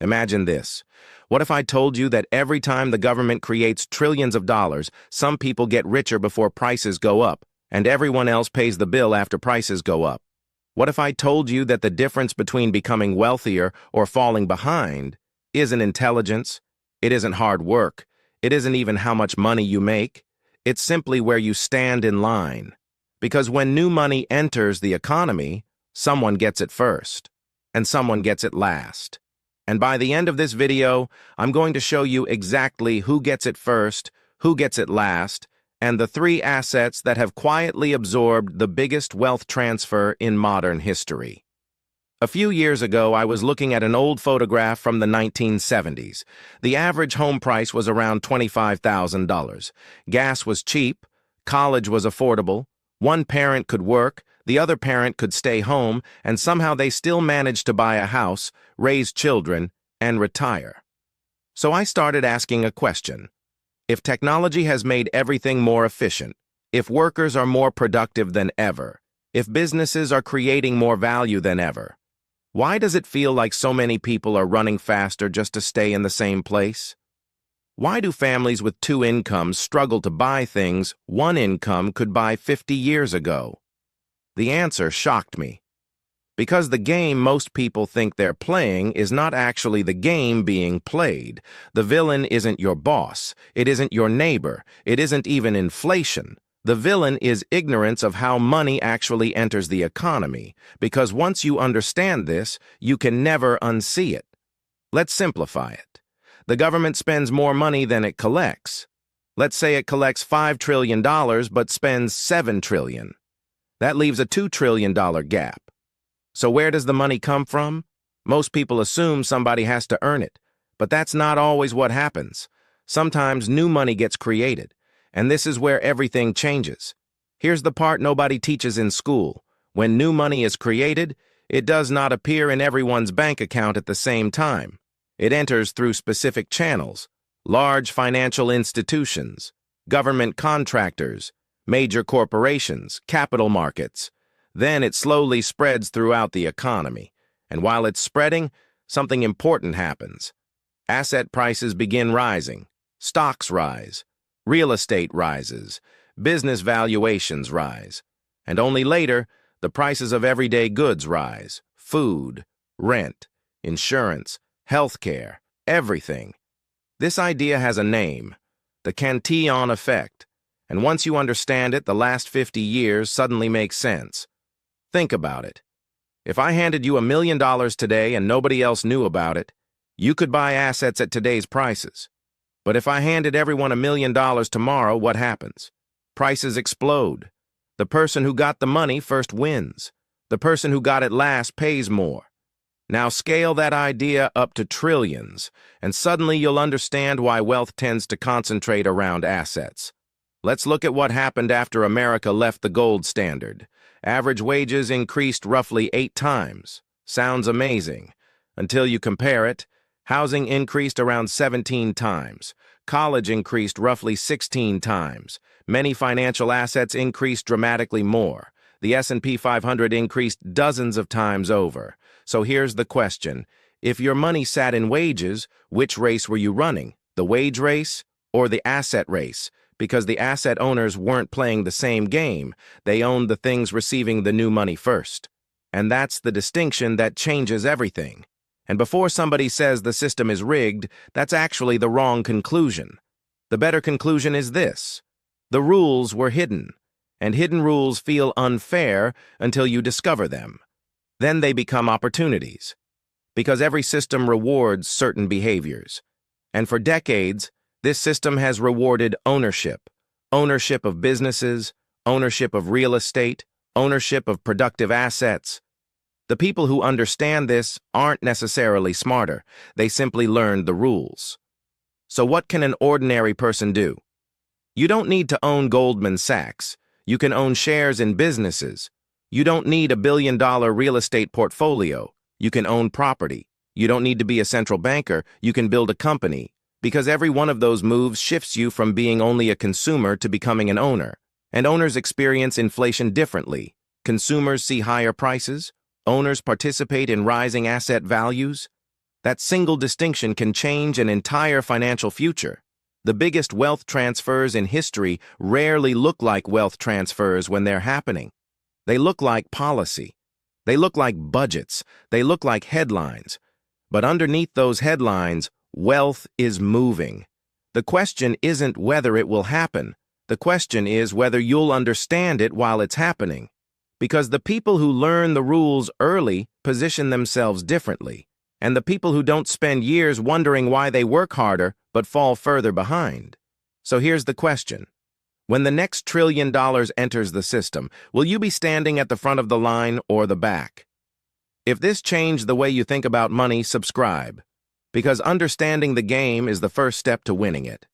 Imagine this. What if I told you that every time the government creates trillions of dollars, some people get richer before prices go up, and everyone else pays the bill after prices go up? What if I told you that the difference between becoming wealthier or falling behind isn't intelligence, it isn't hard work, it isn't even how much money you make, it's simply where you stand in line. Because when new money enters the economy, someone gets it first, and someone gets it last. And by the end of this video, I'm going to show you exactly who gets it first, who gets it last, and the three assets that have quietly absorbed the biggest wealth transfer in modern history. A few years ago, I was looking at an old photograph from the 1970s. The average home price was around $25,000. Gas was cheap, college was affordable, one parent could work, the other parent could stay home, and somehow they still managed to buy a house, raise children, and retire. So I started asking a question. If technology has made everything more efficient, if workers are more productive than ever, if businesses are creating more value than ever, why does it feel like so many people are running faster just to stay in the same place? Why do families with two incomes struggle to buy things one income could buy 50 years ago? The answer shocked me. Because the game most people think they're playing is not actually the game being played. The villain isn't your boss. It isn't your neighbor. It isn't even inflation. The villain is ignorance of how money actually enters the economy, because once you understand this, you can never unsee it. Let's simplify it. The government spends more money than it collects. Let's say it collects $5 trillion but spends $7 trillion. That leaves a $2 trillion gap. So where does the money come from? Most people assume somebody has to earn it, but that's not always what happens. Sometimes new money gets created, and this is where everything changes. Here's the part nobody teaches in school. When new money is created, it does not appear in everyone's bank account at the same time. It enters through specific channels: large financial institutions, government contractors, major corporations, capital markets. Then it slowly spreads throughout the economy. And while it's spreading, something important happens. Asset prices begin rising. Stocks rise. Real estate rises. Business valuations rise. And only later, the prices of everyday goods rise. Food, rent, insurance, healthcare, everything. This idea has a name: the Cantillon Effect. And once you understand it, the last 50 years suddenly make sense. Think about it. If I handed you $1 million today and nobody else knew about it, you could buy assets at today's prices. But if I handed everyone $1 million tomorrow, what happens? Prices explode. The person who got the money first wins. The person who got it last pays more. Now scale that idea up to trillions, and suddenly you'll understand why wealth tends to concentrate around assets. Let's look at what happened after America left the gold standard. Average wages increased roughly 8 times. Sounds amazing. Until you compare it, housing increased around 17 times. College increased roughly 16 times. Many financial assets increased dramatically more. The S&P 500 increased dozens of times over. So here's the question. If your money sat in wages, which race were you running? The wage race or the asset race? Because the asset owners weren't playing the same game. They owned the things receiving the new money first. And that's the distinction that changes everything. And before somebody says the system is rigged, that's actually the wrong conclusion. The better conclusion is this: the rules were hidden, and hidden rules feel unfair until you discover them. Then they become opportunities, because every system rewards certain behaviors. And for decades, this system has rewarded ownership. Ownership of businesses, ownership of real estate, ownership of productive assets. The people who understand this aren't necessarily smarter. They simply learned the rules. So what can an ordinary person do? You don't need to own Goldman Sachs. You can own shares in businesses. You don't need $1 billion real estate portfolio. You can own property. You don't need to be a central banker. You can build a company. Because every one of those moves shifts you from being only a consumer to becoming an owner. And owners experience inflation differently. Consumers see higher prices. Owners participate in rising asset values. That single distinction can change an entire financial future. The biggest wealth transfers in history rarely look like wealth transfers when they're happening. They look like policy. They look like budgets. They look like headlines. But underneath those headlines, wealth is moving. The question isn't whether it will happen. The question is whether you'll understand it while it's happening. Because the people who learn the rules early position themselves differently. And the people who don't spend years wondering why they work harder but fall further behind. So here's the question. When the next $1 trillion enters the system, will you be standing at the front of the line or the back? If this changed the way you think about money, subscribe. Because understanding the game is the first step to winning it.